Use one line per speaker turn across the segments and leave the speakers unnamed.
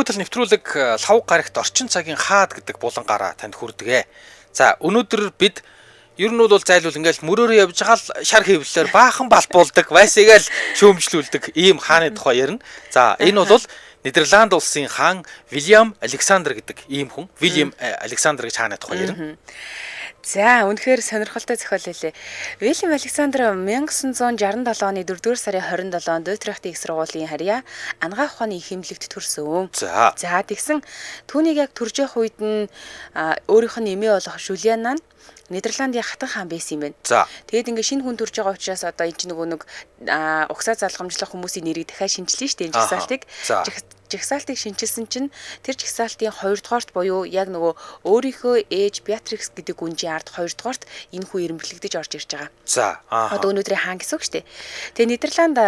Нөгөөдөл нэвтрүүлэг лав гарагт орчин цагийн хаад гэдэг булангаараа танд хүрдэгэ. За өнөөдөр бид ер нь бол зайлуул ингээл мөрөөрөө явж байгаа л шар хэвлэлээр баахан балбуулдаг, вайсыгээл шөөмжлүүлдэг ийм хааны тухай ярина. За энэ бол Нидерланд улсын хаан Вильям Александр гэдэг ийм хүн. Вильям Александр гэж хааны тухай ярина.
За үнэхээр сонирхолтой зохиол лээ. Вильям Александр 1967 оны 4-р сарын 27-нд Утрехт их сургуулийн харьяа анагаах ухааны хэмжлэгт төрсөн.
За
тэгсэн түүнийг яг төрж явах үед нь өөрийнх нь эмээ болох Жулиана нь Нидерландын хатан хаан байсан юм байна.
За.
Тэгээд ингээ шинэ хүн төрж байгаа учраас одоо энэ чинь нэг угсаа залгамжлах хүмүүсийн нэрийг дахиад шинжилнэ шүү дээ. Жагсаалтыг. Жагсаалтыг шинжилсэн чинь тэр жагсаалтын 2 дугаарт буюу яг нөгөө өөрийнхөө ээж Беатрикс гэдэг гүнжийн ард 2 дугаарт энэ хүн ирэмблэгдэж орж ирж байгаа.
За.
Одоо өнөөдрийн хаан гэсэн үг шүү дээ. Тэгээ Нидерланд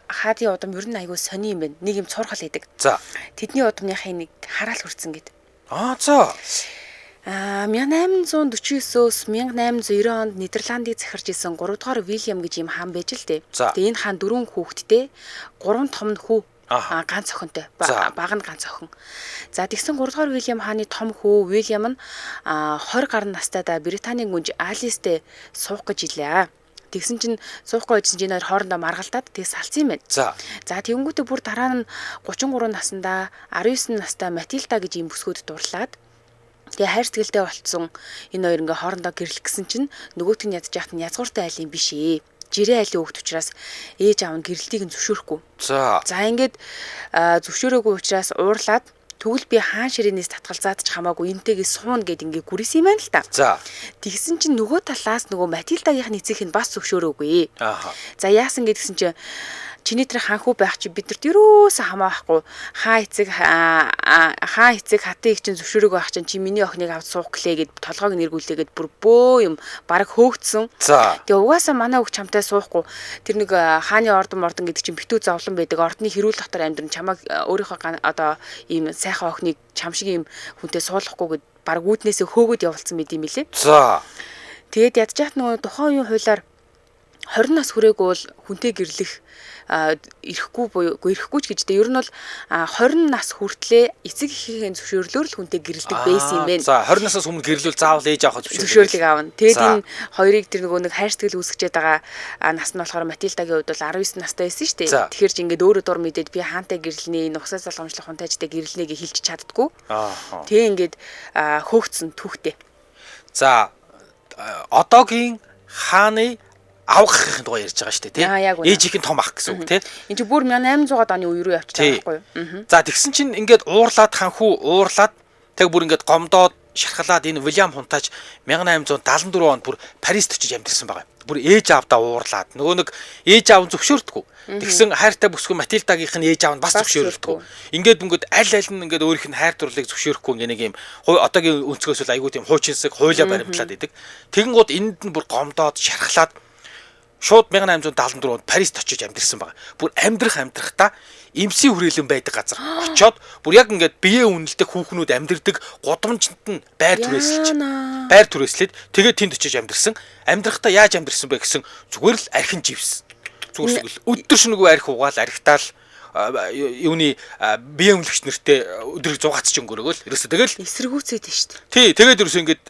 хаадын удам ер нь айгүй сони юм байна. Нэг юм цурхал хийдэг.
За.
Тэдний удамныхын нэг хараал хүрсэн гэд.
За.
1849-өөс 1890 онд Нидерландыг захирч исэн 3 дугаар Вильям гэж юм хаан байж л дээ. Тэгээ энэ хаан 4 хүүхэдтэй, 3 том нь хүү, ганц охинтой, баг нь ганц охин. За тэгсэн 3 дугаар Вильям хааны том хүү Вильям нь 20 гаруй настайдаа Британийн гүнж Алистэй суух гэж илээ. Тэгсэн чинь суухгүй байсан чинь хоорондоо маргалдаад тэгс салцсан юм байна. За тэгэнгүүтээ бүр дараа нь 33 наснда 19 настай Матильда гэж юм бүсгүүд дурлаад тэгээ хайр цэгэлтэй болцсон энэ хоёр ингээ хоорондоо гэрлэх гэсэн чинь нөгөөт нь ядж яхад нь язгууртай айлын биш ээ. Жирийн айлын хүүхд учраас ээж аав нь гэрлэлтийг нь зөвшөөрөхгүй. За ингээд зөвшөөрөөгүй учраас уурлаад тэгвэл би хаан ширээнээс татгалзаад ч хамаагүй энтэйгээ суун гэд ингээ гүрсэн юм байна л та. За тэгсэн чинь нөгөө талаас нөгөө Матильдагийнх эцэг нь бас зөвшөөрөөгүй. За яасан гэдгсэн чинь чиний тэр хаанхүү байх чи бидэрт юусаа хамаахгүй хаан эцэг хатын их чинь зөвшөөрөөгүй байх чинь чи миний охиныг авч суух гэлээ гэд толгойг нэргүүлээгээд бүр бөө юм баг хөөгдсөн. Тэгээ угаасаа манай хүүхд чамтай суухгүй тэр нэг хааны ордон гэдэг чинь битүү зовлон байдаг ордны хэрүүл дотор амьдрын чамайг өөрийнхөө одоо ийм сайхан охиныг чам шиг ийм хүнтэй суулгахгүй гэд баг үүднээсээ хөөгöd явуулсан мэт юм билээ. За тэгээд ядж яхад нөгөө тухайн үеийн хуулиар 20 нас хүрээгүй бол хүнтэй гэрлэх ирэхгүй ч гэжтэй ер нь бол 20 нас хүртлээ эцэг эхийн зөвшөөрлөөр л хүнтэй гэрэлдэг байсан юм байна.
За 20 наснаас өмнө гэрлүүл заавал ээж авах
зөвшөөрлийг аавна. Тэгээд энэ хоёрыг тэр нөгөө нэг хайр сэтгэл үүсгэж байгаа нас нь болохоор Матильдагийн хувьд бол 19 настай байсан шүү дээ. Тэгэхээр ч ингээд өөрөө дур мэдээд би хаантай гэрлэнэ, нухсаа залгамжлах хунтайжтай гэрлэнэ гэж хэлж чаддгүй. Тэгээ ингээд хөөгцсөн түүхтэй. За одоогийн хааны авахын тухай ярьж байгаа шүү дээ тий. Ээжийнх нь том ах гэсэн үг тий. Энд чинь бүр 1800-аад оны үе рүү явчихж байгаа байхгүй юу?
За тэгсэн чинь ингээд уурлаад ханхүү уурлаад тэг бүр ингээд гомдоод шархалаад энэ Вильям хунтаач 1874 онд бүр Парист очиж амьдэрсэн байгаа. Бүр ээж аавдаа уурлаад нөгөө нэг ээж аав зөвшөөрдөггүй. Тэгсэн хайртай бүсгүй Матильдагийнх нь ээж аав нь бас зөвшөөрдөггүй. Ингээд аль нь ингээд өөрийнх нь хайр дурлалыг зөвшөөрөхгүй ингээ нэг юм одоогийн өнцгөөс бол айгүй тийм хуучинсаг хуулиа баримтлаад идэг. Тэгэнгუთ энд нь бүр гомдоод шархалаад шууд 1874 онд Парист очиж амьдэрсэн байгаа. Бүр амьдрахтаа эмсийн хүрээлэн байдаг газар очоод бүр яг ингээд биеэ үнэлдэг хүүхнүүд амьдэрдэг гудамжинд нь байр түрээслээд тэгээд тэнд очиж амьдэрсэн. Амьдрахтаа яаж амьдэрсэн бэ гэсэн зүгээр л архин живсэн. Зүгээр л өдөр шөнөгүй арх угаал архитаал юуны биеэ үнэлэгч нэртэй өдрийг зугаацч өнгөрөөгөл ерөөсө тэгэл
эсэргүүцээд нь шүү дээ.
Тий, тэгээд ерөөсө ингээд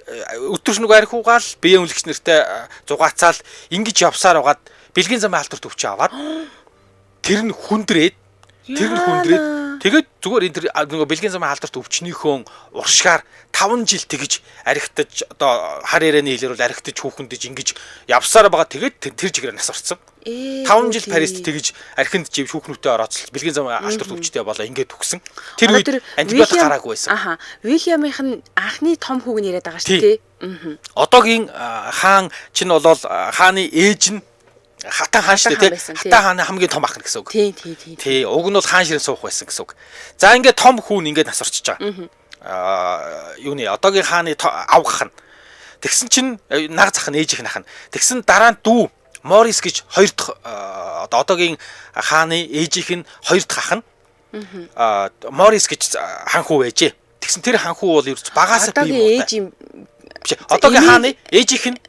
өдөр шөнөгүй арх угаал биеэ үнэлэгч нэртэй зугаацаал ингэж явсаар угаад бэлгийн замын халдварт өвч аваад тэр нь хүндрээд тэгээд зүгээр энэ нөгөө бэлгийн замын халдварт өвчнийхөө уршгаар 5 жил тэгж архитаж одоо хар ярианы хэлээр бол архитаж хүүхэндэж ингэж явсаар байгаа тэгээд тэр чигээр нас орсон. 5 жил Парист тэгж архинд жив хүүхнүүтэй орооцол бэлгийн замын халдварт өвчтэй болоо ингээд төгсөн. Тэр үед антибиотик гараагүй байсан.
Вильямынх нь анхны том хүүг нь яриад байгаа шүү дээ.
Одоогийн хаан чинь бол хааны ээж нь хатан хаан шүү дээ тий. Хатан хааны хамгийн том ах гэсэн үг. Тий. Уг нь бол хаан ширэн суух байсан гэсэн үг. За ингээд том хүүн ингээд нас орчиж байгаа. Юуны одоогийн хааны авгах нь. Тэгсэн чинь наг зах нь ээжийнх нь ах нь. Тэгсэн дараа нь дүү Морис гэж хоёр дахь одоогийн хааны ээжийнх нь хоёр дахь ах нь Морис гэж ханхүү байжээ. Тэгсэн тэр ханхүү бол ерөөс багаасаа бий юм. Одоогийн хааны ээжийнх нь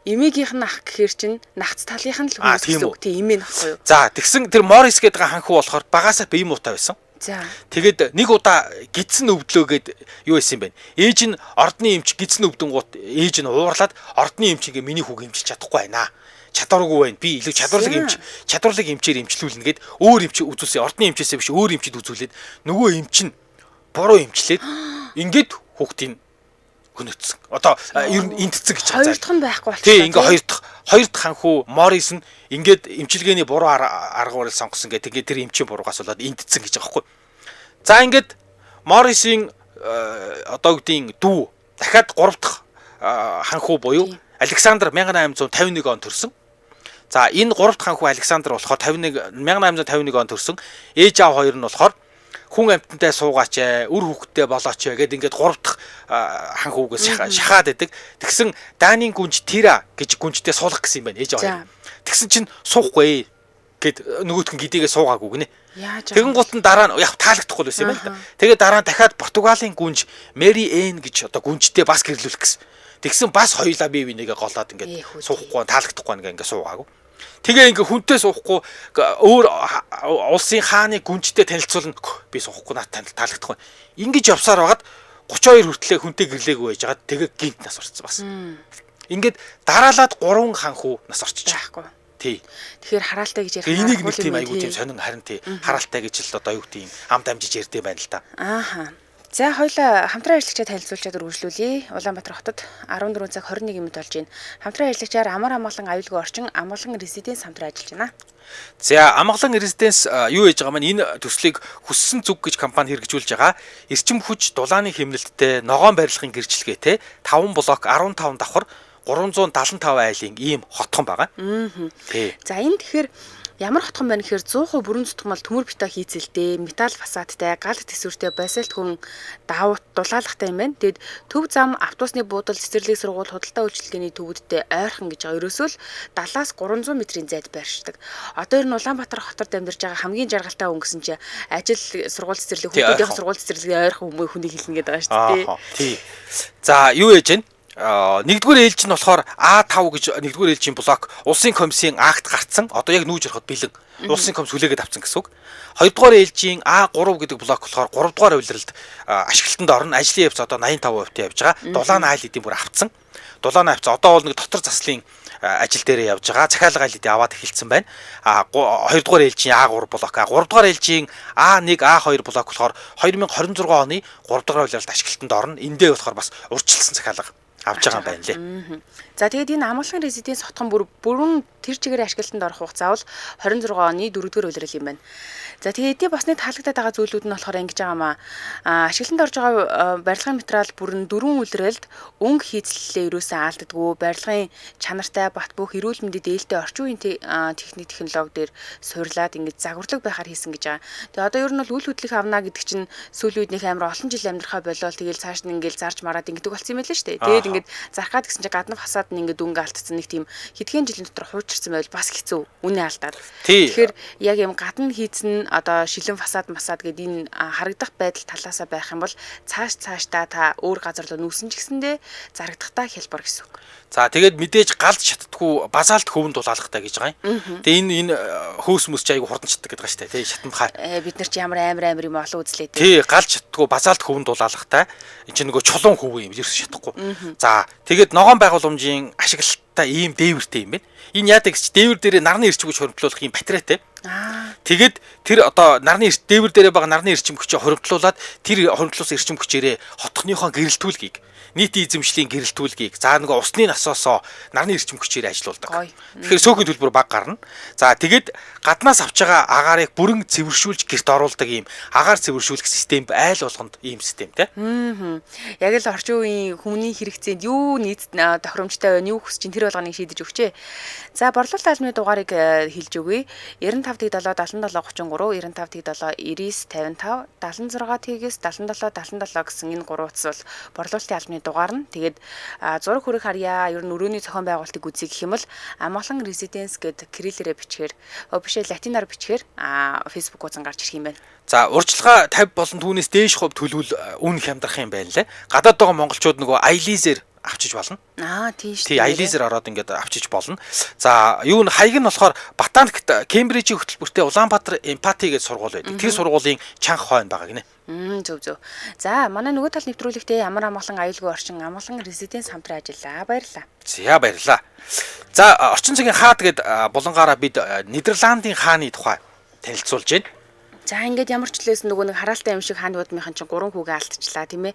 эмээгийнх нь ах гэхэр чинь нагц талынх нь л хүмүүс гэсэн үг. Тийм эмээ нахгүй юу?
За тэгсэн тэр Морис гэдэг ханхүү болохоор багаасаа бие муутай байсан.
За.
Тэгээд нэг удаа гидсэн өвдлөөгээд юу исэн бэ? Ээж нь ордны эмч гидсэн өвдөнгууд ээж нь уурлаад ордны эмч ингээ миний хүүг эмчилж чадахгүй байна. Чадваргүй байна. Би илүү чадварлаг эмчээр эмчлүүлнэ гэд өөр эмч үзүүлсэн. Ордны эмчээсээ биш өөр эмчид үзүүлээд нөгөө эмч нь буруу эмчлээд ингээд хүүхдийн хөнөөцсөн. Одоо ер нь энтцэг гэж
байгаа. Хоёр дахь нь байхгүй болчихсон.
Тий, ингээ хоёр дахь ханхуу Морис нь ингээд эмчилгээний буруу аргавар сонгосон гэдэг. Тэгээд тэр эмчийн буруугаас болоод энтцэн гэж байгаа байхгүй. За ингээд Морисийн одоо үгдийн дүү дахиад 3 дахь ханхуу буюу Александр 1851 онд төрсөн. За энэ 3 дахь ханхуу Александр болохоор 1851 онд төрсөн. Ээж аав хоёр нь болохоор хүн амьтантай суугаач үр хүүхдтэй болооч гэдэг ингээд 3 дахь ханхуугаас шахаад байдаг. Тэгсэн Данийн гүнж Тира гэж гүнжтэй суулгах гэсэн юм байна ээж аваа. Тэгсэн чинь суухгүй гэд нөгөөтх нь гидийгээ суугаагүй гинэ. Тэгэн гут нь дараа нь яг таалагдахгүй байсан юм байна л да. Тэгээд дараа нь дахиад Португалийн гүнж Мэри Эн гэж одоо гүнжтэй бас гэрлүүлэх гэсэн. Тэгсэн бас хоёулаа бие бинийгээ голоод ингээд суухгүй таалагдахгүй ингээд суугаагүй. Тэгээ ингээ хүнтэй суухгүй өөр улсын хааны гүнжтэй танилцуулна. Би суухгүй надад таалагдахгүй. Ингиж явсаар байгаад 32 хүртлээ хүнтэй гэрлээгүй байж байгаа. Тэгээ гинт нас орцсон бас. Ингээд дараалаад 3 ханхуу нас орчиж байгаа. Тий. Тэгэхээр хараалтай гэж ярих. Энийг нэг тийм айгуу тийм сонин харин тий. Хараалтай гэж л одоо юу гэдэг юм амд амжиж ярьдээ байна л да.
Ааха. За хоёулаа хамтран ажиллагчаа танилцуулчаад үргэлжлүүлье. Улаанбаатар хотод 14 цаг 21 минут болж байна. Хамтран ажиллагчаар амар амгалан аюулгүй орчин амгалан резиденс хамтран ажиллаж байна.
За амгалан резиденс юу яаж байгаа маань энэ төслийг хүссэн зүг гэж компани хэрэгжүүлж байгаа. Эрчим хүч дулааны хэмнэлттэй ногоон барилгын гэрчлэгээтэй 5 блок 15 давхар 375 айлын ийм хотхон байгаа. Тий.
За энэ тэгэхээр ямар хотхон байна гэхээр 100% бүрэн зүтгэмэл төмөр бетон хийцэлтэй, металл фасадтай, гал тэсвэртэй, басальт хүн давуу дулаалгатай юм байна. Тэгэд төв зам, автобусны буудал, цэцэрлэг сургууль, худалдаа үйлчилгээний төвүүдтэй ойрхон гэж байгаа. Ерөөсөө л 70-аас 300 метрийн зайд байршдаг. Одоо ер нь Улаанбаатар хотод амьдарч байгаа хамгийн жаргалтай хүн гэсэн чинь ажил, сургууль, цэцэрлэг, хүүхдүүдийн сургууль, цэцэрлэгийн ойрхон хүнийг хэлнэ гэдэг байгаа шүү дээ.
Тий. За юу яаж вэ? Нэгдүгээр ээлж нь болохоор А5 гэж нэгдүгээр ээлжийн блок улсын комиссийн акт гарцсан. Одоо яг нүүж ороход бэлэн улсын комисс хүлээгээд авсан гэсэн үг. Хоёрдугаар ээлжийн А3 гэдэг блок болохоор 3 дугаар улиралд ашиглалтанд орно. Ажлын явц одоо 85% явж байгаа. Дулаан айл эдийн бүр авцсан. Дулаан авц одоо бол нэг дотор заслын ажил дээрээ явж байгаа. Захиалга айл эдийн аваад эхэлсэн байна. Хоёрдугаар ээлжийн А3 блок, 3 дугаар ээлжийн А1, А2 блок болохоор 2026 оны 3 дугаар улиралд ашиглалтанд орно. Эндээ болохоор бас урьдчилсан захиалга авч байгаа юм байна лээ.
За тэгээд энэ амгалан резиденс хотхон бүрэн тэр чигээр ашиглалтанд орох хугацаа бол 26 оны 4-р улирал юм байна. За тэгээд эдийн басны таалагдаад байгаа зүйлүүд нь болохоор ингэж байгаамаа. Ашиглалтанд орж байгаа барилгын материал бүрэн 4 улиралд өнгө хийцлэлээ ерөөсөө алддаггүй. Барилгын чанартай бат бөх эрүүл мэндэд ээлтэй орчин үеийн техник технологи дээр суйрлаад ингэж загварлаг байхаар хийсэн гэж байгаа. Тэгээд одоо ер нь бол үйл хөдлөх авна гэдэг чинь сүүлийн үед нэг амар олон жил амьдрахаа болол тэгэл цааш нь ингээл зарж мараад ингэдэг болсон юм байлаа шүү дээ. Тэгээд ингэж зархаад гэсэн чинь гадна фасад нь ингээд өнгө алдсан нэг тийм хэдхэн жилийн дотор хуучирсан байвал бас хэцүү үнэ алдаад. Тэгэхээр яг юм гадна хийцэн одоо шилэн фасад масад гэдэг энэ харагдах байдал талаасаа байх юм бол цаашдаа та өөр газар руу нүүсэн ч гэсэндээ зарагдахтаа хялбар гэсэн үг.
За тэгээд мэдээж галж шатдаггүй базальт хөвөн дулаалгатай гэж байгаа юм. Тэгээ энэ хөөс мөс чи айгу хурдан чаддаг гэдэг байгаа шүү дээ. Тий шатанд хаа.
Бид нар чи ямар амар юм олон үзлээ тий.
Тий галж шатдаггүй базальт хөвөн дулаалгатай. Энэ чинь нөгөө чулуун хөвөө юм ерөөс шатахгүй. За тэгээд ногоон байгууламжийн ашиглалтаа ийм дээвэртэй юм байна. Энэ яадаг гэж дээвэр дээрээ нарны эрчим хүч хоригдлуулах юм батарейтай. Тэгээд тэр одоо нарны дээвэр дээрээ байгаа нарны эрчим хүчийг хоригдлуулад тэр хоригдлуулсан эрчим хүчээрээ хотхныхоо гэрэлтүүлгийг нийтийн эзэмшлийн гэрэлтүүлгийг за нөгөө усны насоосоо нарны эрчим хүчээр ажилуулдаг. Тэгэхээр сөөхөн төлбөр баг гарна. За тэгээд гаднаас авч байгаа агаарыг бүрэн цэвэршүүлж гэрт оруулдаг ийм агаар цэвэршүүлэх систем айл болгонд ийм системтэй.
Яг л орчин үеийн хүмүүний хэрэгцээнд юу нийт тохиромжтой байна, юу хүсэж чинь тэр болгоныг шийдэж өгчээ. За борлуулалт албаны дугаарыг хэлж өгье. 95-д 7 77 33 95-д 7 99 55 76-т 77 77 гэсэн энэ гурван утас бол борлуулалтын албаны дугаар нь. Тэгээд зураг хүрэх харьяа ер нь өрөөний зохион байгуулалтыг үзье гэх юм бол амгалан резиденс гэд кириллээрээ бичгээр official латинаар бичгээр Facebook хуудсан гарч ирэх юм байна.
За урьдчилгаа 50 болон түүнээс дээш хувь төлөвл үн хямдрах юм байна лээ. Гадаад байгаа монголчууд нөгөө авчиж болно.
Тийм шүү.
Тий, IELTS-ээр ороод ингээд авчиж болно. За, юу н хаяг нь болохоор Ботаникт Кембрижийн хөтөлбөртэй Улаанбаатар Empathy гэж сургууль байдаг. Тэр сургуулийн чанга хойно байгаа гинэ.
Зөв. За, манай нөгөө тал нэвтрүүлэгтээ ямар амгалан аюулгүй орчин амгалан резиденс хамтран ажиллаа. Баярлалаа.
За, баярлалаа. За, орчин цагийн хаа тэгээд булангаараа бид Нидерландын хааны тухай танилцуулж байна.
За, ингээд ямар ч лээс нөгөө нэг хараалтай юм шиг хааны удмынхан чинь 3 хүүгээ алдчихлаа, тийм ээ.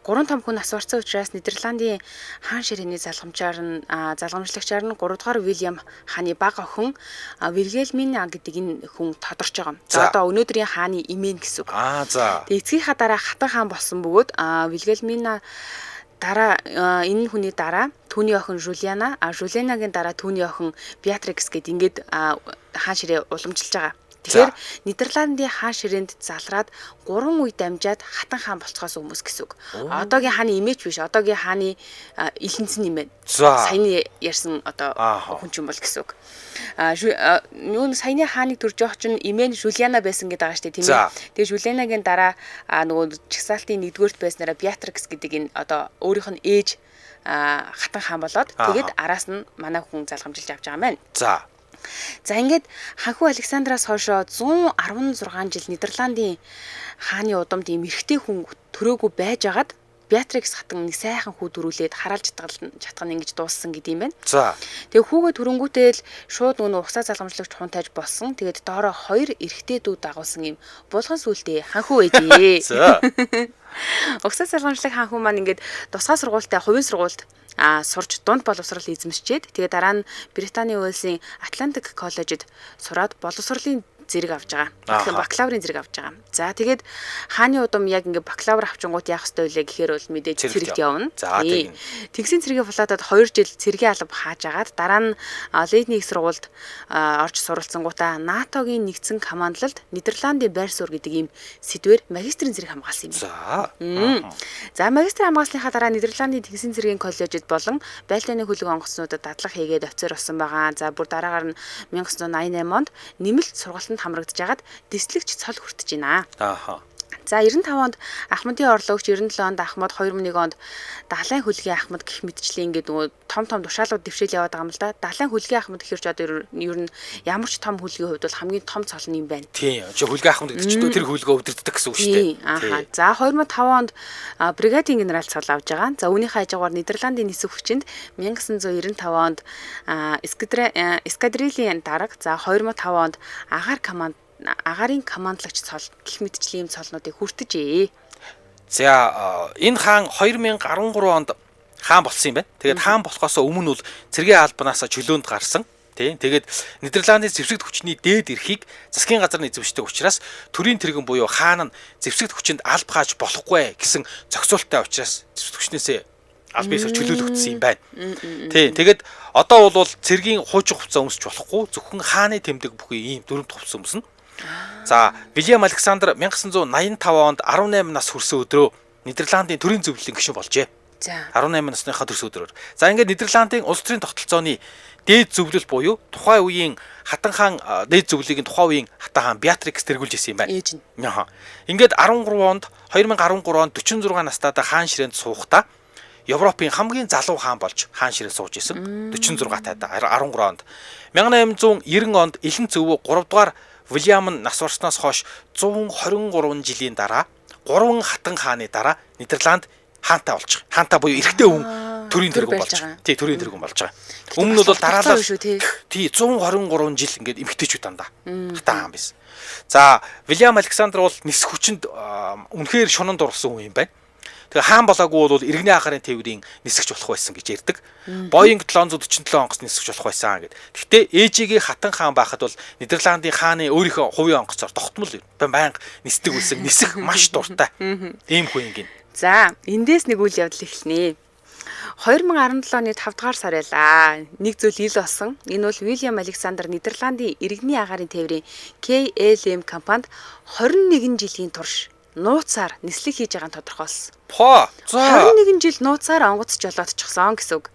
3 том хүн асуурсан учраас Нидерландын хаан ширээний залгамжлагчаар нь 3 дугаар Вильям хааны бага охин Вильгельмина гэдэг энэ хүн тодорч байгаа. За, одоо өнөөдрийн хааны эмээн гэсэн үг.
За.
Тэгээ эцгийнхаа дараа хатан хаан болсон бөгөөд Вильгельмина дараа энэ хүний дараа түүний охин Жулиана, Жулианагийн дараа түүний охин Беатрикс гэд ингээд хаан ширээ уламжилж байгаа. Тэгэхээр Нидерландын хаан ширээнд залраад 3 үе дамжаад хатан хаан болцохоос хүмүүс гэсэн үг. Одоогийн хааны имэж биш, одоогийн хааны илэнцэн юм байна. Саяны ярьсан одоо хүн ч юм бол гэсэн үг. Нүүн саяны хааныг төрж явах чинь имэн Жулиана байсан гэдэг байгаа шүү дээ, тийм ээ. Тэгээ Жулианагийн дараа нөгөө чагсаалтын 1-р байснараа Беатрикс гэдэг энэ одоо өөрийнх нь ээж хатан хаан болоод тэгээд араас нь манай хүн залгамжилж авч байгаа юм байна. За ингээд ханхүү Александраас хойшоо 116 жил Нидерландын хааны удамд ийм эрэгтэй хүн төрөөгүй байж агаад Беатрикс хатан нэг сайхан хүү дөрүүлээд хараалж чадах нь ингэж дууссан гэдэг юм байна. Тэгээ хүүгээ төрөнгүүтэл шууд нөгөө угсаа залгамжлагч хунтайж болсон. Тэгээд доороо 2 эрэгтэй дүү дагуулсан юм булган сүултээ ханхүү ээжээ. Угсаа залгамжлаг ханхүү маань ингээд тусгай сургуультай хувийн сургуульд сурч дунд боловсрол эзэмшчээд тэгээ дараа нь Британий Уэльсийн Атлантик коллежид сураад боловсролын зэрэг авч байгаа. Бакалаврын зэрэг авч байгаа. За тэгээд хааны удам яг ингээ бакалавр авчингууд яах ёстой вэ гэхээр бол мэдээж цэрэгт явна. Тэгсэн цэрэгээ булаадад 2 жил цэрэгийн алба хааж агаад дараа нь Лейдний их сургуульд орж суралцсангуудаа НАТОгийн нэгдсэн командлалд Нидерландын байр суурь гэдэг ийм сэдвээр магистрийн зэрэг хамгаалсан юм. За магистрийн хамгаалсныхаа дараа Нидерландын тэгсэн цэрэгийн коллежид болон байлдааны хөлөг онгоцнуудад дадлага хийгээд офицер болсон байгаа. За бүр дараагаар нь 1988 онд нэмэлт сургалтанд хамрагдж агаад дислэгч цол хүртэж байна. За 95 онд Ахмадын орлогч, 97 онд Ахмад, 2001 онд Далайн хөлгийн Ахмад гэх мэтчлэн ингээд нөгөө том дэвшээлүүд дэвшээл яваад байгаа юм л да. Далайн хөлгийн Ахмад гэхэрч одоо ер нь ямар ч том хөлгийн хувьд бол хамгийн том цол нь юм байна.
Тийм. Хөлгийн Ахмад гэдэг чинь тэр хөлгөө өвдөрдөг гэсэн үг шүү дээ.
За 2005 онд бригадийн генерал цол авж байгаа. За үүнийхээ хажуугаар Нидерландын нисэх хүчинд 1995 онд эскадрилийн дарга, за 2005 онд агарын командлагч цол гэх мэтчлийн ийм цолнуудыг хүртэж.
За энэ хаан 2013 онд хаан болсон юм байна. Тэгээд хаан болохоос өмнө бол цэргийн албанаас чөлөөнд гарсан. Тэгээд Нидерландын зэвсэгт хүчний дээд эрхийг засгийн газар нь эзэмшдэг учраас төрийн тэргэн буюу хаан нь зэвсэгт хүчинд алба хааж болохгүй гэсэн зохицуулттай учраас зэвсэгт хүчнээсээ аль биесээр чөлөөлөгдсөн юм байна. Тэгээд одоо бол цэргийн хуучин хувцас өмсч болохгүй, зөвхөн хааны тэмдэг бүхий ийм дүрмт хувцас өмснө. За, Вильям Александр 1985 онд 18 нас хүрсэн өдрөө Нидерландын төрийн зөвлөлийн гишүүн болжээ. 18 насныхаа төрсөн өдрөөр. За, ингээд Нидерландын улс төрийн тогтолцооны дээд зөвлөл буюу тухайн үеийн хатан хаан дээд зөвлөлийг тухайн үеийн хатан хаан Беатрикс тэргүүлж ирсэн юм байна. Ингээд 2013 онд 46 настайдаа хаан ширээнд суухдаа Европын хамгийн залуу хаан болж хаан ширээ сууж исэн. 46 тайдаа 13 онд. 1890 онд Элен цөвөө 3 дугаар Вильям нь нас барснаас хойш 123 жилийн дараа 3 хатан хааны дараа Нидерланд хаантай болж байгаа. Хаантай буюу эрэгтэй хүн төрийн тэргүүн болж байгаа. Тий, төрийн тэргүүн болж байгаа. Өмнө нь бол дараалал тий 123 жил ингээд эмэгтэйчүүд дандаа хатан хаан байсан. За, Вильям Александр бол нисэх хүчинд үнэхээр шунанд орсон хүн юм байна. Тэгээ хаан болоогүй бол иргэний агарын тээврийн нисгэж болох байсан гэж ярьдаг. Боинг 747 онгоц нисгэж болох байсан гэд. Гэхдээ ээжигийн хатан хаан байхад бол Нидерландын хааны өөрийнхөө хувийн онгоцоор тогтмол байнга нисдэг байсан. Нисэх маш дуртай. Ийм хүн юм гин.
За, эндээс нэг үйл явдал эхэлнэ. 2017 оны 5 дугаар сар байлаа. Нэг зүйл ил болсон. Энэ бол Вильям Александр Нидерландын иргэний агарын тээврийн KLM компанид 21 жилийн турш нууцаар нислэг хийж байгаа нь тодорхойлсон. 21 жил нууцаар онгоц жолоодчихсон гэсэн үг.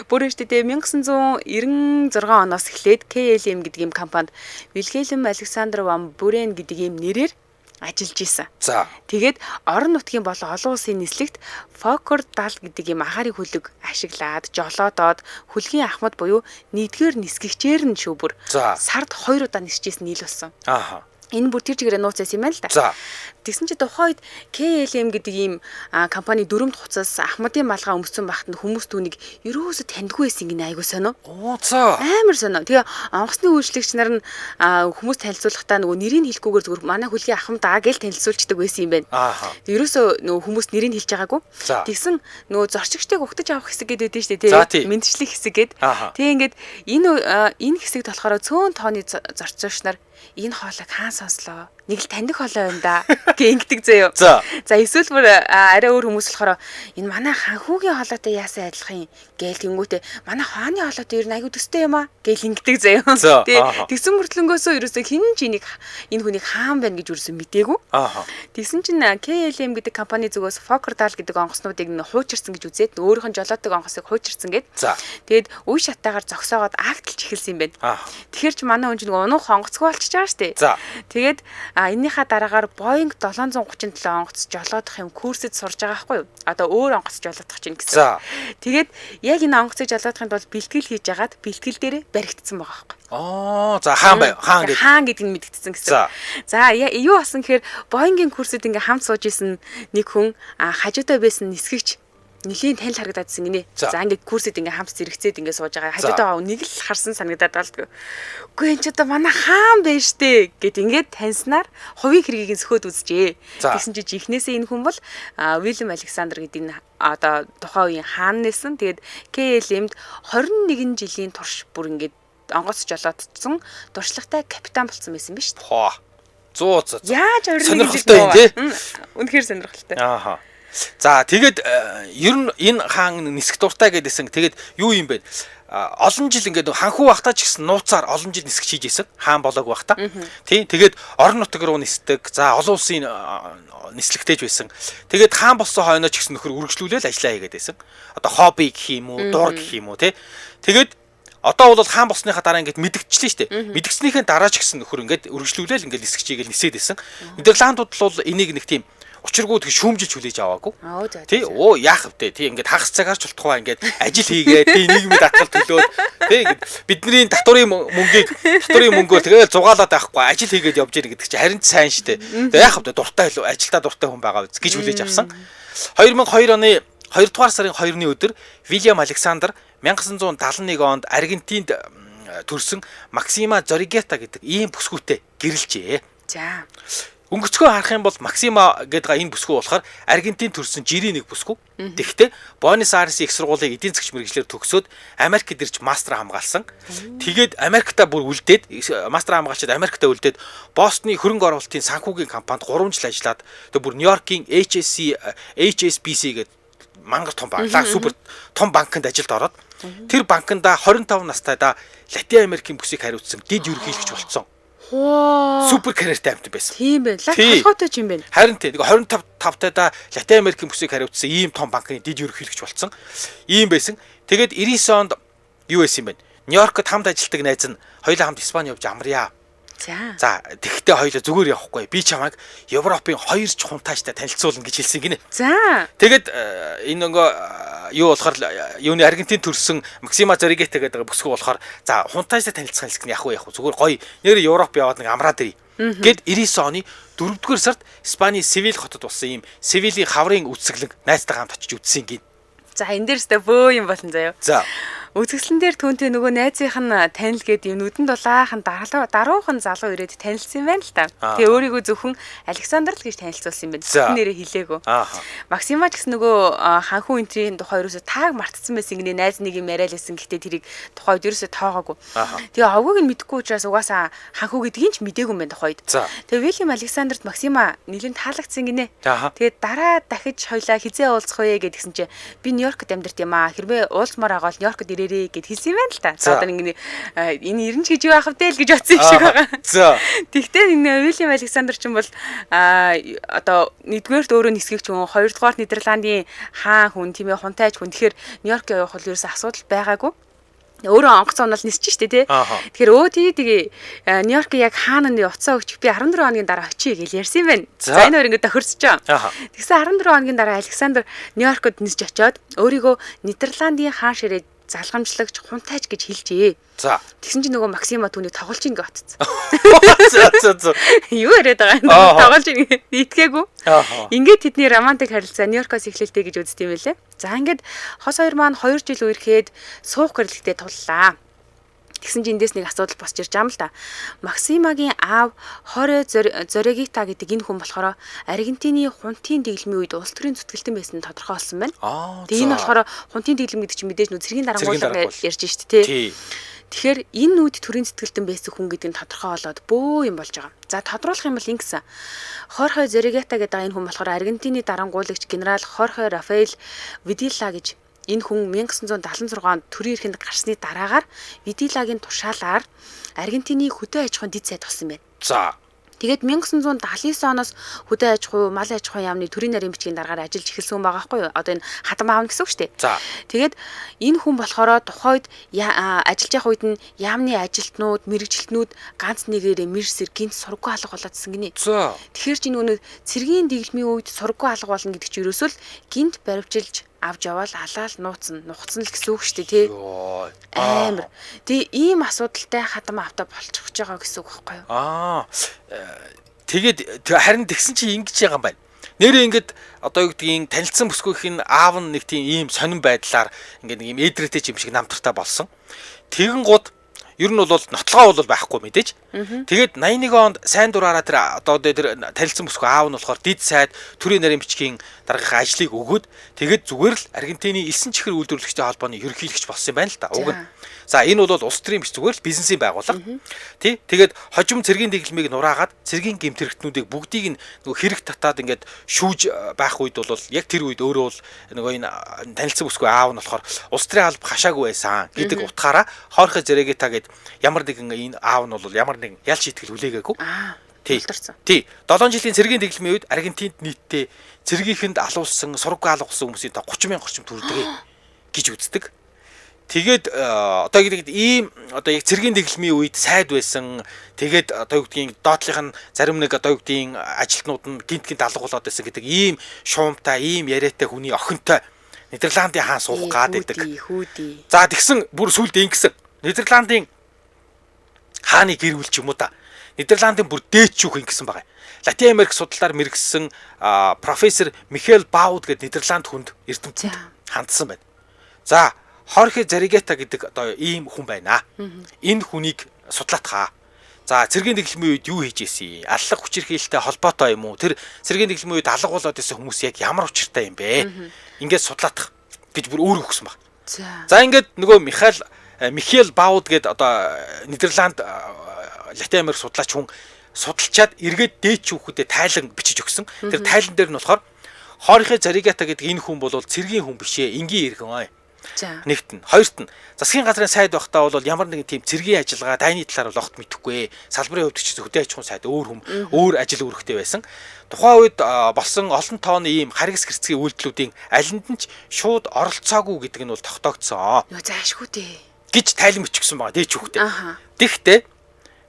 Бүр өштэй 1996 оноос эхлээд KLM гэдэг ийм компанид Вильгельм Александр ван Бүрен гэдэг ийм нэрээр ажиллаж исэн.
За.
Тэгээд орон нутгийн болон олон улсын нислэгт Fokker 70 гэдэг ийм агаарыг хөлөг ашиглаад жолоодоод хөлгийн ахмад буюу нэгдүгээр нисгэгчээр нь шүү бүр сард 2 удаа нисчихсэн нийл болсон.
Ааха.
Энэ бүр тэр чигээр нууцсан юм байна л да.
За.
Тэгсэн чи тухайд KLM гэдэг ийм компани дөрөмд хуцас ахмадын малгай өмссөн байхад хүмүүс түүнийг ерөөсө таньдгүй байсан гинэ айгуу сонио.
Оо цаа.
Амар сонио. Тэгээ онгоцны үйлчлэгч нар нь хүмүүс танилцуулахдаа нөгөө нэрийг хэлэхгүйгээр зүгээр манай хөлгийн ахмад гэж танилцуулцдаг байсан юм байна.
Ааха.
Ерөөсө нөгөө хүмүүс нэрийг хэлж байгаагүй. Тэгсэн нөгөө зорчигчдыг угтаж авах хэсэг гэдэг нь шүү дээ тий. Мэдчлэх хэсэг гээд. Тэгээ ингээд энэ хэсэгт болохоор цөөн тооны зорчигч нар энэ хоолойг хаан сонслоо. Нэг л таньдаг хоолой юм да гэ ингэдэг заяо. За эсвэл бүр арай өөр хүмүүс болохоор энэ манай ханхүүгийн хоолойтой яасан адилхан гээл тэнгүүтээ манай хааны хоолойтой ер нь аягүй төстэй юм а гээл ингэдэг заяо. Тэгсэн мөртлөнгөөсөө ерөөсөө хин ч энийг энэ хүнийг хаан байна гэж ерөөсөө мдээгүй. Тэгсэн чинь KLM гэдэг компани зүгээс Fokker 70 гэдэг онгоцнуудыг хуучирсан гэж үзээд өөрийнх нь жолоодог онгоцыг хуучирсан гэд. Тэгээд үе шатаагаар зогсоогоод акталж эхэлсэн юм байна. Тэгэхээр чи манай хүн чинь унуух онгоцгүй болчихж байгаа шүү дээ. Тэгээд эннийхээ дараагаар Boeing 737 онгоц жолоодох юм курсэд сурж байгаа байхгүй юу? Одоо өөр онгоц жолоодох чинь гэсэн. Тэгээд яг энэ онгоцыг жолоодохын тулд бэлтгэл хийж агаад бэлтгэл дээрээ баригдсан байгаа байхгүй.
За хаан
гэдэг нь мэдгэдсэн гэсэн. За юу болсон гэхээр Boeing-ийн курсэд ингээ хамт сууж исэн нэг хүн хажуутай байсан нисгэгч нэлийн танил харагдадсан гинэ. За ингээд курсэд ингээ хамт зэрэгцээд ингээ сууж байгаа. Хажуудаа нэг л харсан санагдаад байна. Үгүй энэ ч одоо манай хаан байж штэ гэд ингээд таньснаар хувийн хэргийг сөхөөд үзжээ. Тэгсэн чи жихнээсээ энэ хүн бол Уильям Александр гэдэг нь одоо тухайн үеийн хаан нэсэн. Тэгээд KLM-д 21 жилийн турш бүр ингээд онгоц жолоодсон туршлагатай капитан болсон байсан биз шүү дээ. 100. Яаж орны
сонирхолтой юм тий.
Үнэхээр сонирхолтой.
Ааха. За тэгээд ер нь энэ хаан нисэх дуртай гэдээсэн. Тэгээд юу юм бэ? Олон жил ингээд ханхуу байхдаа ч гэсэн нууцаар олон жил нисгэж хийж исэн. Хаан болоог байхдаа. Тийм. Тэгээд орон нутаг руу нисдэг. За олон улсын нислэгтэйж байсан. Тэгээд хаан болсон хойноо ч гэсэн нөхөр үргэлжлүүлээл ажиллаа хийгээд байсан. Одоо хобби гэх юм уу, дур гэх юм уу тий. Тэгээд одоо бол хаан болсныхаа дараа ингээд мэдгдчихлээ шүү дээ. Мэдгдснийхээ дараа ч гэсэн нөхөр ингээд үргэлжлүүлээл ингээд нисгэж хийгээл нисээд байсан. Нидерландууд бол энийг нэг тийм учиргүй тэг шүүмжилж хүлээж аваагүй. Тий яах вэ? Тий ингээд хагас цагаар ч болтугай ингээд ажил хийгээд тий нийгмийн даатгал төлөөд тий ингээд бидний татварын мөнгөөр тэгээд зугаалаад байхгүй ажил хийгээд явж ирэх гэдэг чинь харин сайн шүү дээ. Тэгээд яах вэ? Дуртай илүү ажилдаа дуртай хүн байгаа гэж хүлээж авсан. 2002 оны 2 дугаар сарын 2-ны өдөр Уильям Александр 1971 онд Аргентинд төрсэн Максима Зоригета гэдэг ийм бүсгүйтэй гэрэлжээ.
За
өнгөцгөө харах юм бол Максима гэдэг энэ бүсгүй болохоор Аргентин төрсэн жирийн нэг бүсгүй. Тэгэхдээ Буэнос Айресын их сургуулийн эдийн засгийн мэргэжлэр төгсөөд Америкт ирж мастер хамгаалсан. Тэгээд Америктаа бүр үлдээд мастер хамгаалчаад Америктаа үлдээд Бостны хөрөнгө оруулалтын санхүүгийн компанид 3 жил ажиллаад тэгээд бүр Нью-Йоркийн HSBC гэдэг мангар том банк, супер том банкнд ажилд ороод тэр банкнда 25 настайдаа Латин Америкийн бүсийг хариуцсан дэд ерөнхийлөгч болсон. Супер карьертай амт байсан.
Тийм байна. Толгойтой ч юм байна.
Харин тийм 25 тайда Латин Америкийн бүсийг хариуцсан ийм том банкны дэд ерөнхийлөгч болсон. Ийм байсан. Тэгээд 99 онд юу байсан юм бэ? Нью-Йоркт хамт ажилладаг найз нь хоёулаа хамт Испани явж амрья. За тэгтээ хоёулаа зүгээр явахгүй. Би чамайг Европын 2 чухамтайчтай танилцуулна гэж хэлсэн гинэ.
За.
Тэгээд энэ нөгөө юу болохоор юуны Аргентин төрсэн Максима Зоригета гэдэг бүсгүй болохоор за хунтайчтай танилцах хэлсэх нь яг уу зүгээр гоё нэр Европ яваад нэг амраад ирий. Гэд 99 оны 4-р сард Испани Севил хотод болсон ийм Севилийн хаврын үсгэлэн найзтайгаа хамт очиж үзсэн гин.
За энэ дээрстэй бөө юм болсон заяа.
За.
Үзэгслэн дээр түүнтэй нөгөө найзынх нь танил гээд юм нүдэн дулаахан даруухан залуу ирээд танилцсан юм байна л та. Тэгээ өөрийгөө зөвхөн Александр л гэж танилцуулсан юм байна. Зөвхөн нэрээ хэлээгүй. Максима ч гэсэн нөгөө ханхүү энтрийн тухай ерөөсө тааг мартцсан байсан гинэ найз нэг юм яриалсэн. Гэхдээ тэрийг тухайд ерөөсө тоогоогүй. Тэгээ овгыг нь мэдэхгүй учраас угаасаа ханхүү гэдгийг ч мдээгүй юм байна тухайд. Тэгээ Уильям Александрт Максима нэлээд таалагдсан гинэ. Тэгээ дараа дахиж хоёлаа хизээ уулзах вэ гэдгсэн чинь би Нью-Йоркт амьдарч юм аа. Хэрвээ уулзмаар байгаа бол Нью-Йоркт ирээрээ гэд хэлсэн юм байна л та. За одоо ингэ энэ ирнэ гэж юу ахав дээ л гэж бодсон юм шиг байгаа. За. Тэгтээ энэ Уильям Александр ч юм бол одоо нэгдүгээрт өөрөө нисгэгч хүн, хоёрдугаарт Нидерландын хаан хүн, тийм ээ хунтайч хүн. Тэгэхээр Нью-Йорк явах бол ерөөсөө асуудал байгаагүй. Өөрөө онгоцоо унаал нисэж штэ тий. Тэгэхээр тэгээ Нью-Йорк яг хаана нэ уцаа өгч би 14 хоногийн дараа очие гэж ярьсан юм байна. За энэ хоёр ингэ тохирсож байгаа. Тэгсэн 14 хоногийн дараа Александр Нью-Йоркод нисэж очиод өөрийгөө Нидерландын хаан ширээ залгамжлагч хунтайч гэж хэлжээ.
За.
Тэгсэн чинь нөгөө Максима түүнийг тоглож ин гэж батцсан.
За.
Юу яриад байгаа юм бэ? Тоглож ин итгээгүй. Ингээд тэдний романтик харилцаа Нью-Йоркоос эхлэлтэй гэж үздэг юм байлээ. За ингээд хос хоёр маань 2 жил үерхэд суух гэрлэлтэд туллаа. Тэгсэн чинь эндээс нэг асуудал босч ирж байгаа юм л да. Максимагийн аав Хоре Зорегита гэдэг энэ хүн болохоор Аргентины хунтын дэглэмийн үед улс төрийн зүтгэлтэн байсан нь тодорхой болсон байна. Тэгээ энэ болохоор хунтын дэглэм гэдэг чинь мэдээж нүү цэргийн дарангуулга ярьж штэ тий. Тэгэхээр энэ нүд төрийн зүтгэлтэн байсан хүн гэдэг нь тодорхой болоод бөө юм болж байгаа. За тодруулах юм бол ингэсэн. Хорхе Зорегита гэдэг энэ хүн болохоор Аргентины дарангуулагч генерал Хорхе Рафаэль Видила гэж энэ хүн 1976 онд төрийн эрхэнд гарсны дараагаар Видилагийн тушаалаар Аргентины хөдөө аж ахуйн дэд сайд болсон байна.
За.
Тэгээд 1979 оноос хөдөө аж ахуй, мал аж ахуйн яамны төрийн нарийн бичгийн дараагаар ажиллаж эхэлсэн хүн байгаа байхгүй юу? Одоо энэ хатан аав гэсэн үг шүү дээ.
За.
Тэгээд энэ хүн болохоор тухайд ажиллаж явах үед нь яамны ажилтнууд, мэрэгжилтнүүд ганц нэгээрээ мэрсэр гинт сургуу алга болоодсэн гинэ.
За.
Тэгэхээр чи нөгөө цэргийн дэглэмийн үед сургуу алга болно гэдэг чинь ерөөсөө л гинт баривчилж авч явал алаал нууцсан л гэсэн үг шүү дээ тий. Амар. Тэгээ ийм асуудалтай хатам автаа болчихж байгаа гэсэн үг байхгүй юу?
Тэгээд харин тэгсэн чи ингэж байгаа юм байна. Нэрээ ингээд одоо юу гэдгийг танилцсан бүсгүйхийн аав нь нэг тийм ийм сонирн байдлаар ингээд нэг ийм эдрэттэй юм шиг намтартай болсон. Тэгэн гууд ер нь бол нотлогоо бол байхгүй мэдээж. Тэгээд 81 онд сайн дураараа тэр одоо тэр танилцсан бүсгүй аав нь болохоор дид сайд төрийн нарийн бичгийн дараагийнхаа ажлыг өгөөд тэгээд зүгээр л Аргентины элсэн чихэр үйлдвэрлэгчтэй холбооны ерөнхийлөгч болсон юм байна л да. Уг нь. За энэ бол улс төрийн биш зүгээр л бизнесийн байгууллага. Тий. Тэгээд хожим цэргийн дэглэмийг нураагаад цэргийн гэмтэрэгтнүүдийг бүгдийг нөгөө хэрэг татаад ингээд шүүж байх үед бол яг тэр үед өөрөө бол нөгөө энэ танилцсан бүсгүй аав нь болохоор улс төрийн алба хашаагүй байсан гэдэг утгаараа Хорхе Зорегита гээд ямар нэгэн энэ аав нь бол ямар нэгэн ял шийтгэл хүлээгээгүй. Тий. 7 жилийн цэргийн дэглэмийн үед Аргентинд нийтдээ цэргийнхэнд алуулсан, сургуу алгуулсан хүмүүсийн тоо 30,000 орчим төрдөг гэж үздэг. Тэгээд одоо гэдэг ийм одоо яг цэргийн дэглэмийн үед сайд байсан. Тэгээд одоо юу гэдгийг доотлих нь зарим нэг одоо юу гэдгийг ажилтнууд нь гинт алгуулад байсан гэдэг ийм шуумтай, ийм яриатай хүний охинтой Нидерландын хаан суух гад байдаг. За тэгсэн бүр сүлд ингэсэн. Нидерландын хааны гэр бүл ч юм уу та. Нидерландын бүр дээч юу ингэсэн байгаа. Латин Америк судлаар мэргэсэн профессор Михаэль Бауд гэдэг Нидерланд хүнд эрдэмтэд хандсан байна. За Хорхе Зорегита гэдэг одоо ийм хүн байна. Энэ хүнийг судлаатгаа. За цэргийн дэглэмийн үед юу хийж ийсэн? Аллах хүчирхийлэлтэй холбоотой юм уу? Тэр цэргийн дэглэмийн үед алга болоод байсан хүмүүс яг ямар учиртай юм бэ? Ингээд судлаатах гэж бүр өөр өгсөн баг. За ингээд нөгөө Михаэль Бауд гэдэг одоо Нидерланд Латин Америк судлаач хүн судалчаад эргээд дээч хүүхдэд тайлан бичиж өгсөн. Тэр тайлан дээр нь болохоор Хорхе Зорегита гэдэг энэ хүн бол цэргийн хүн биш ээ, энгийн иргэн ой. Нэгт нь, хоёрт нь засгийн газрын сайд байхдаа бол ямар нэгэн тийм цэргийн ажиллагаа дайны талаар бол огт мэдэхгүй. Салбарын хувьд ч хөдөө аж ахуйн сайд өөр ажил үүрэгтэй байсан. Тухайн үед болсон олон тооны ийм харгас гэрцгийн үйлдэлүүдийн алинд нь ч шууд оролцоогүй гэдэг нь бол тогтоогдсон.
Йоо заашгүй дээ
гэж тайлан бичсэн байгаа дээч хүүхдээ. Тэгэхдээ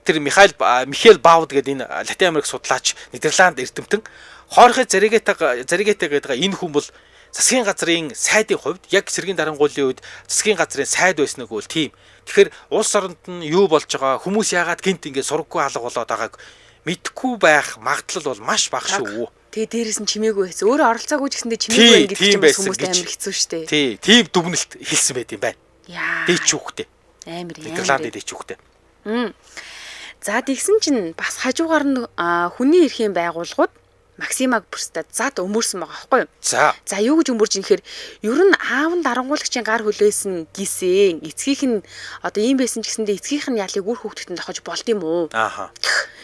тэр Михаэль Бауд гэдэг энэ Латин Америк судлаач Нидерланд эрдэмтэн Хорхе Зорегита гэдэг энэ хүн бол засгийн газрын сайдын хувьд яг цэргийн дарангуулын үед засгийн газрын сайд байсныг бол тийм. Тэгэхээр улс оронд нь юу болж байгаа, хүмүүс яагаад гинт ингэ сургаггүй алга болоод байгааг мэдхгүй байх магадлал бол маш бага шүү.
Тэгээ дээрээс нь чимээгүй байсан. Өөрөө оролцоогүй ч гэсэндээ чимээгүй байх гэдэг чинь хүмүүст амар хэцүү шүү дээ.
Тий, тийм дүгнэлт хэлсэн байт юм байна. Дээч хүүхдээ.
Амар яа.
Нидерландын дээч хүүхдээ.
За тэгсэн чинь бас хажуугаар нь хүний эрхийн байгууллагууд Максимаг бүрстад зад өмөрсөн байгаа байхгүй юу? За юу гэж өмөрж юм гэхээр ер нь аав нь дарангуулагчийн гар хөлөөсөн гисэн эцгийнх нь одоо ийм байсан ч гэсэндээ эцгийнх нь ялыг үр хөвгтөнд тохиж болд юм уу?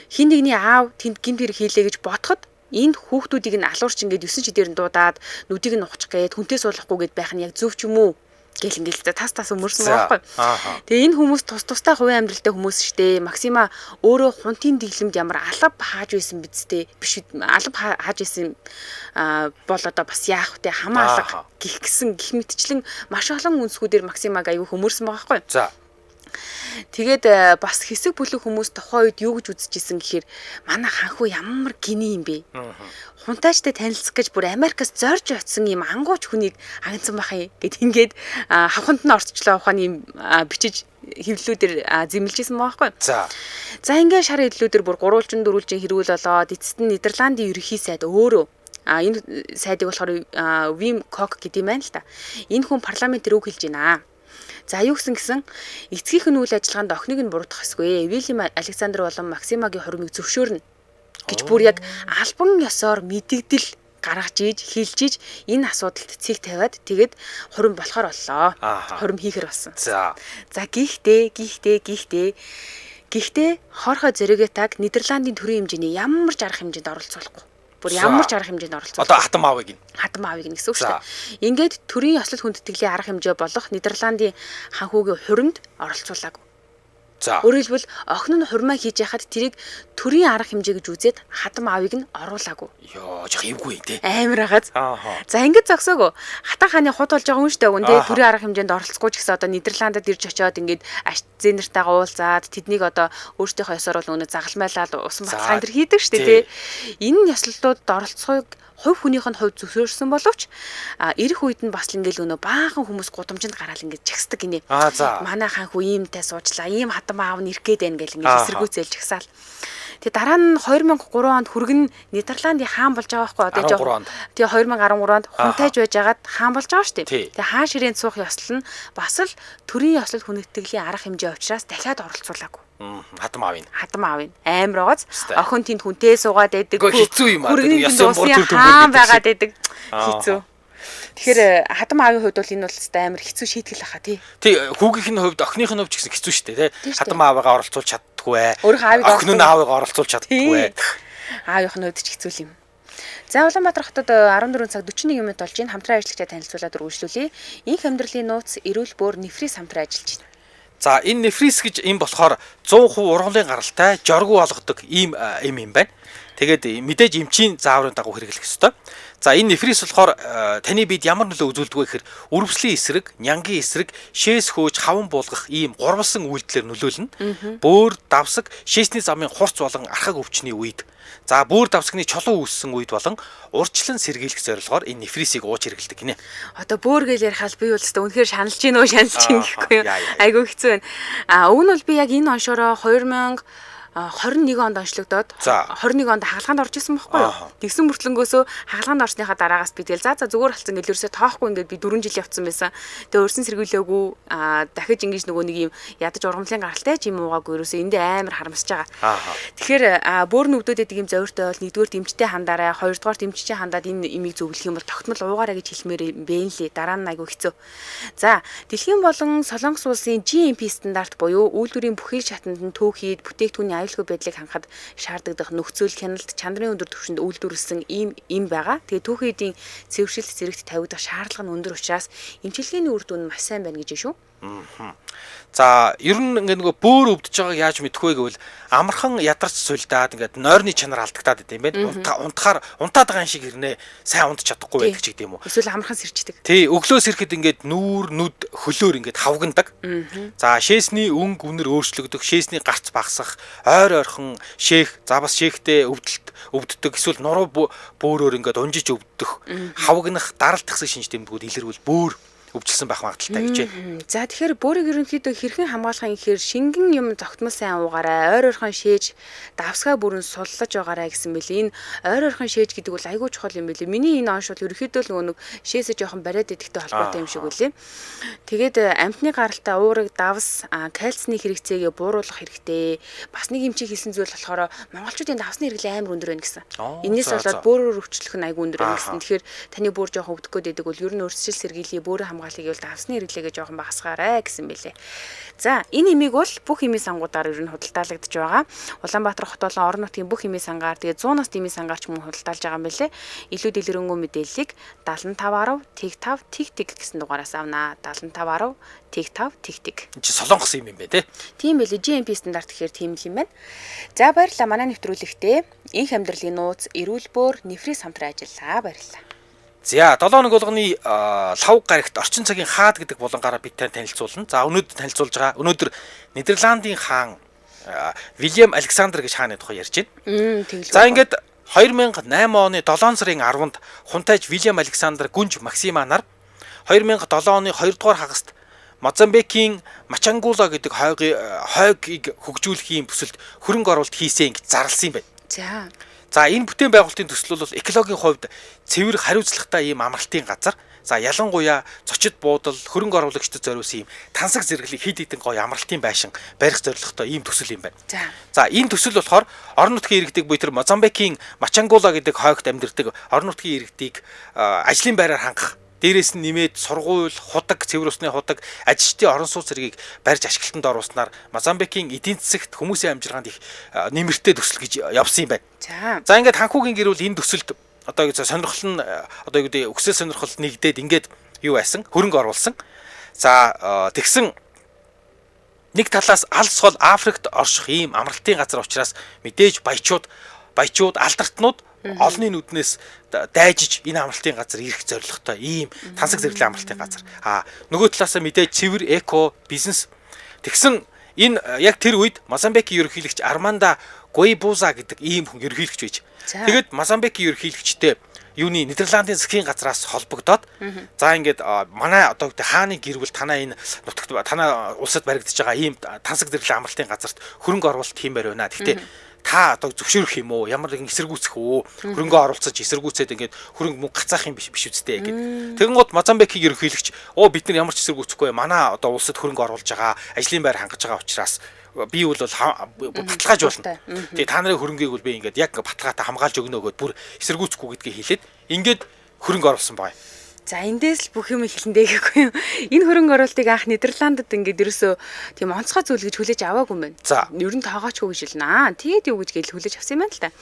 Хин нэгний аав тэнд гимт хэрэг хийлээ гэж бодоход энэ хүүхдүүдийг нь алуурч ингээд 9 шидээр нь дуудаад нүдийг нь ухчих гээд хүнтэй суулгахгүй гэд байх нь яг зөв ч юм уу? Гэл ингээл тас өмөрсөн байгаа байхгүй. Тэгээ энэ хүмүүс тустай хувийн амьдралтай хүмүүс штэ. Максима өөрөө хунтын дэглэмд ямар алба хааж байсан бидтэй биш алба хааж байсан бол одоо бас яах вэ хамаалга гих мэтчлэн маш олон үнсгүүдээр Максимаг аюу хөмөрсөн байгаа байхгүй. Тэгээд бас хэсэг бүлэг хүмүүс тухайн үед юу гэж үзэжсэн гэхээр манай ханхуу ямар гиний юм бэ? Хунтайчтай танилцах гэж бүр Америкаас зорж очсон юм ангууч хүнийг агнцсан бахын гэд ингээд хавханд нь орцчлоо ухааны юм бичиж хэвлэлүүдээр зэмлэжсэн байгаа байхгүй. За ингээд шар хэвлэлүүдээр бүр гурвалжин дөрвөлжин хэрүүл болоод эцэст нь Нидерландын ерөнхий сайд өөрөө энэ сайдыг болохоор Wim Kok гэдэг юм байна л та. Энэ хүн парламентээр үг хэлж байна. За юу гэсэн эцгийнх нь үйл ажиллагаанд охиныг нь буруутгах ёсгүй. Вильям Александр болон Максимагийн хурмыг зөвшөөрнө гэж бүр яг албан ёсоор мэдэгдэл гаргаж ийж хэлж ийж энэ асуудалд цэг тавиад тэгээд хурим болохоор боллоо. Хурим хийхэр болсон. За гэхдээ Хорхо Зэрэгетаг Нидерландын төрийн хэмжээний ямар ч арга хэмжээнд оролцуулахгүй. Бүр ямар ч арга хэмжээнд оролцуулах.
Одоо хатам аавыг
гэсэн үг шүү дээ. Ингээд төрийн ёслол хүндэтгэлийн арга хэмжээ болох Нидерландын ханхуугийн хуримд оролцуулаагүй. Өөрөөр хэлбэл охин нь хурмаа хийж яхад тэрийг төрийн арга хэмжээ гэж үзээд хатам аавыг нь оруулаагүй.
Йоо, жоо эвгүй те.
Амар агааз. За ингээд зогсоогоо. Хатан хааны хут болж байгаа юм шүү дээ гүн те. Төрийн арга хэмжээнд оролцохгүй ч гэсэн одоо Нидерландад ирж очиод ингээд Ашт-Зен нартайгаа уулзаад тэднийг одоо өөрсдийнхөө ёсоор бол өнө загалмайлаад усан баталгаа энэ хийдэг шүү дээ те. Энэ ёслолтууд оролцохыг хувь хүнийх нь хувь зөвшөөрсөн боловч ирэх үед нь бас л ингээл өнөө баахан хүмүүс гудамжинд гараал ингээд чагсдаг гинэ. Манай ханхүү иймтэй суучлаа, ийм хатам аав нь ирэх гээд байна гэл ингээд эсэргүүцэл жагсаал. Тэгээ дараа нь 2003 онд хүргэн Нидерландын хаан болж байгаа байхгүй одоо жоо. Тэгээ 2013 онд хунтайж байж агаад хаан болж байгаа шүү дээ. Тэгээ хаан ширээн цуух ёслол нь бас л төрийн ёслол хүндэтгэлийн арга хэмжээ учраас дахиад оролцуулаагүй.
Хатам аавын
амар байгааз охин тэнд хүнтэй суугаад байдаг.
Хэцүү юм аа.
Ясан бор төр хаан байгаад байдаг. Хэцүү. Тэгэхээр хатам аавын хувьд бол энэ бол хэвээр амар хэцүү шийтгэл баха тий.
Тий хүүгийнх нь хувьд охиных нь хувьд ч гэсэн хэцүү шүү дээ тий. Хатам аавыгаа оролцуулж чаддаггүй. Охин нь аавыгаа оруулж чаддаггүй.
Аавынх нь хувьд ч хэцүү юм. За Улаанбаатар хотод 14 цаг 41 минут болж энэ хамтран ажиллагчаа танилцуулаад үргэлжлүүлье. Инх амьдралын нууц эрүүл бөөр нефрис хамтран ажиллаж байна.
За энэ нефрис гэж юм болохоор 100% ургамлын гаралтай жоргуу болгодог ийм юм байна. Тэгээд мэдээж эмчийн зааврын дагуу хэрэглэх ёстой. За энэ нефрис болохоор таны биед ямар нөлөө үзүүлдэг вэ гэхээр үрвслийн эсрэг, нянгийн эсрэг, шээс хөөж хаван буулгах ийм гурвалсан үйлдэлээр нөлөөлнө. Бөөр, давсаг, шээсний замын хурц болон архаг өвчний үед. За бөөр давсагны чулуу үүссэн үед болон урьдчилан сэргийлэх зорилгоор энэ нефрисийг ууж хэрэглэдэг гинэ.
Одоо бөөр гэж ярихаар би бол өстой үнэхээр шаналж гинөө гэхгүй юу. Айгу хэцүү байна. Уг нь бол би яг энэ оншороо 2021 онд онцлогдоод 21 онд хагалгаанд орж исэн байхгүй юу. Тэгсэн мөртлөнгөөсөө хагалгаанд орсныхаа дараагаас би тэгэл за зүгээр болсон гэж ерөөсөө тоохгүй ингээд би 4 жил явцсан байсан. Тэгээ өрсөн сэргийлээгүй дахиж ингэж нөгөө нэг юм ядаж ургамлын гаралтай ч юм уугаагүй ерөөсөө эндээ амар харамсаж байгаа. Тэгэхээр бөөрн өвдөд ийм зовиртой бол нэгдүгээр дэмжтэй хандаарай, хоёрдугаар дэмжтэй хандаад энэ имийг зөвлөх юм бол тогтмол уугаарай гэж хэлмээр бэ нэлээ. Дараа нь айгу хэцүү. За дэлхийн болон Солонгос улсын GMP стандарт буюу үйлдвэрийн бүхий шатанд нь түүхийд бүтээгдэхүүний аюулгүй байдлыг хангахад шаарддаг нөхцөл хяналт чанарын өндөр түвшинд үйлдвэрлэсэн ийм байгаа. Тэгээ түүхийдийн цэвэршилт зэрэгт тавигдах шаардлага нь өндөр учраас эмчилгээний үр дүн маш сайн байна гэж шүү.
За ер нь ингээд нөгөө бөөр өвдөж байгааг яаж мэдэх вэ гэвэл амархан ядарч сулдаад ингээд нойрны чанар алдагдаад идэв юм байна. Унтаад байгаа шиг хэрнээ сайн унтж чадахгүй байдаг ч гэдэг юм уу.
Эсвэл амархан сэрчдэг.
Тий, өглөөс ирэхэд ингээд нүүр, нүд, хөлөөр ингээд хавгандаг. За шээсний өнгө үнэр өөрчлөгдөх, шээсний гарц багасах, ойр ойрхон шээх, за бас шээхтэй өвддөг, эсвэл нуруу бөөрөөр ингээд унжиж өвддөх, хавгнах, даралт гэсэн шинж тэмдгүүд илэрвэл бөөр өвчлсөн байх магадaltaй гэж байна.
За тэгэхээр бөөрийг ерөнхийдөө хэрхэн хамгаалах юм гэхээр шингэн юм тогтмол сайн уугаарай, ойр ойрхон шээж, давсгаа бүрэн суллаж байгаарай гэсэн мэл. Энэ ойр ойрхон шээж гэдэг бол айгүй чухал юм билээ. Миний энэ онш бол ерөнхийдөө нөгөө шээсээ жоохон бариад идэхтэй холбоотой юм шиг үлээ. Тэгээд амьтны гаралтай уурыг давс, кальцны хэрэгцээгээ бууруулах хэрэгтэй. Бас нэг эмчийн хэлсэн зүйл болохоор монголчуудын давсны хэрэглээ амар өндөр байна гэсэн. Энээс болоод бөөрөөр өвчлөх нь айгүй өндөр байна гэсэн. Тэгэхээр таны бөөр жоохон өвдөх гээд байдаг бол ер нь өрсөлдөл сэргийлээ бөөрийн хамгааллыг бол давсны хэрэглээгээ жоохон багасгаарай гэсэн бэлээ. За энэ имийг бол бүх имийн сангуудаар ер нь худалдаалагдж байгаа. Улаанбаатар хот болон орон нутгийн бүх имийн сангаар тэгээ 100-аас дэмийн сангаарч мөн худалдаалж байгаа юм бэлээ. Илүү дэлгэрэнгүй мэдээллийг 7510 тэг 5 тэг тэг гэсэн дугаараас авнаа. 7510 тэг 5 тэг тэг.
Энд чи солонгос юм бэ те?
Тийм бэлээ. GMP стандарт гэхээр тийм л юм байна. За баярлалаа манай нэвтрүүлэгтээ инх амьдралын нууц эрүүл бөөр нефрис хамтран ажиллаа. Баярлалаа.
За 7 хоног болгоны лав гарагт орчин цагийн хаад гэдэг булангаараа бид танилцуулна. За өнөөдөр танилцуулж байгаа. Өнөөдөр Нидерландын хаан Вильям Александр гэж хааны тухай ярьж байна. За ингээд 2008 оны 7 сарын 10-нд хунтайж Вильям Александр гүнж Максима нар 2007 оны 2 дугаар хагаст Мозамбикийн Мачангула гэдэг хойгийг хөгжүүлэхийн бүсэлд хөрөнгө оруулалт хийсэн гэж зарласан юм байна. За энэ бүтээн байгуулалтын төсөл бол экологийн хувьд цэвэр хариуцлагатай ийм амралтын газар. За ялангуяа зочид буудал хөрөнгө оруулагчдад зориулсан ийм тансаг зэрэглэг хид хідэн гоё амралтын байшин барих зорилготой ийм төсөл юм байна. За энэ төсөл болохоор орон нутгийн иргэдэг буй тэр Мозамбикийн Мачангула гэдэг хойгт амьдардаг орон нутгийн иргэдийг ажлын байраар хангах, дээрээс нь нэмээд сургууль, худаг, цэвэр усны худаг, ажилчдын орон сууц зэргийг барьж ашиглалтанд оруулснаар Мозамбикийн эдийн засагт хүмүүсийн амжилгаанд их нэмэртэй төсөл гэж явсан юм байна. За ингээд ханхуугийн гэр бүл энэ төсөлд одоо ингэ сонирхол нь одоо ингэ өксөө сонирхол нэгдээд ингээд юу байсан? Хөрөнгө оруулсан. За тэгсэн нэг талаас алс хол Африкт орших ийм амралтын газар учраас мэдээж баячууд алдартнууд олонний нүднээс дайжиж энэ амралтын газар ирэх зорилготой ийм тансаг зэрэглэлийн амралтын газар. Нөгөө талаасаа мэдээж цэвэр эко бизнес. Тэгсэн энэ яг тэр үед Мозамбикийн ерөнхийлөгч Армандо Гуайбуза гэдэг ийм хүн ерөнхийлөгч байж. Тэгэд Мозамбикийн ерөнхийлөгчтэй юуны Нидерландын засгийн газраас холбогдоод за ингээд манай одоо хааны гэр бүл танаа энэ нутагт танаа улсад баригдаж байгаа ийм тансаг зэрэглэлийн амралтын газарт хөрөнгө оруулалт хиймээр байна. Гэхдээ та одоо зөвшөөрөх юм уу? Ямар нэгэн эсэргүүцэх үү? Хөрөнгө оруулцаж эсэргүүцээд ингээд хөрөнгө мөнгө гацаах юм биш үстэй гэдэг. Тэгэн гот Мозамбикийн ерөнхийлөгч бид нар ямар ч эсэргүүцэхгүй манай одоо улсад хөрөнгө оруулж байгаа, ажлын байр хангаж байгаа учраас би бол баталгааж болно. Тэгээ та нарын хөрөнгийг бол би ингээд яг баталгаатай хамгаалж өгнө өгөөд бүр эсэргүүцэхгүй гэдгийг хэлээд ингээд хөрөнгө оруулсан байна.
За эндээс л бүх юм эхлэндээ гэхгүй юу. Энэ хөрөнгө оруулалтыг анх Нидерландд ингээд ерөөсөө тийм онцгой зүйл гэж хүлээж аваагүй юм байна. Ер нь тоогоочгүй гэж хэлнэ. Тэгээд юу гэж гэл хүлээж авсан юм байна л та.